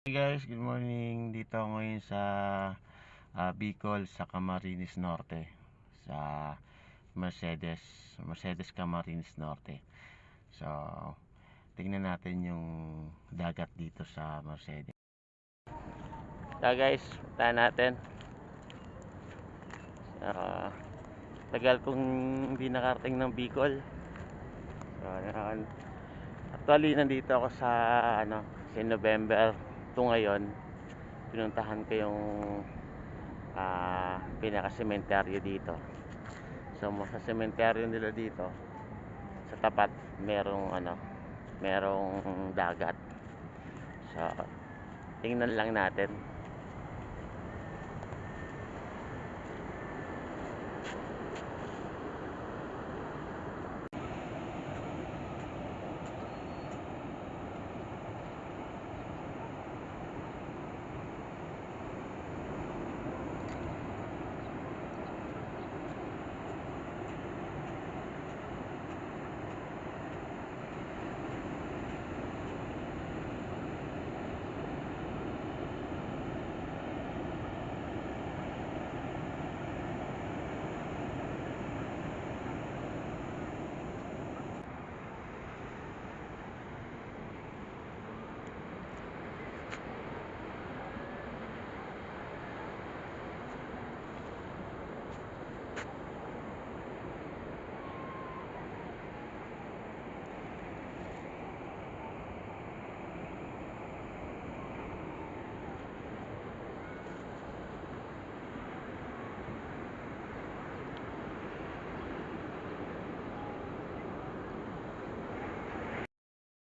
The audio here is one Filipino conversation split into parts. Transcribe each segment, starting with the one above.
Hey guys, good morning. Dito ako ngayon sa Bicol, sa Camarines Norte, sa Mercedes Camarines Norte. So, tingnan natin yung dagat dito sa Mercedes. So guys, punta natin. Uh, Tagal kong hindi nakarating ng Bicol. So, actually nandito ako sa November to ngayon. Pinuntahan ko yung pinaka-sementeryo dito. So sa sementeryo nila dito sa tapat merong dagat. So tingnan lang natin.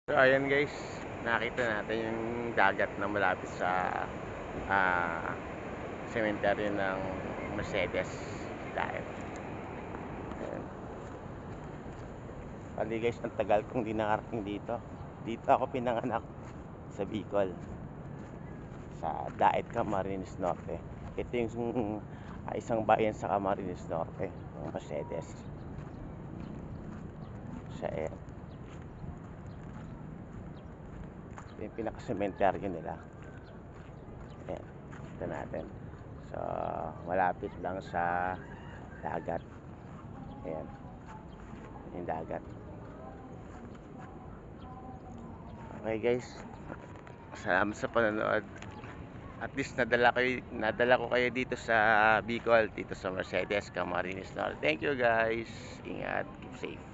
So ayan guys, nakita natin yung dagat na malapit sa sementeryo ng Mercedes dahil pali guys, ang tagal kong di nakarating dito. Dito ako pinanganak sa Bicol, sa Daet, Camarines Norte. Ito yung isang bayan sa Camarines Norte, ng Mercedes. Siya yung pinaka-sementeryo nila. Ayan, ito natin. So, malapit lang sa dagat. Ayan, yung dagat. Okay guys, salamat sa panonood. At least nadala ko kayo dito sa Bicol, dito sa Mercedes Camarines Norte. Thank you guys. Ingat, keep safe.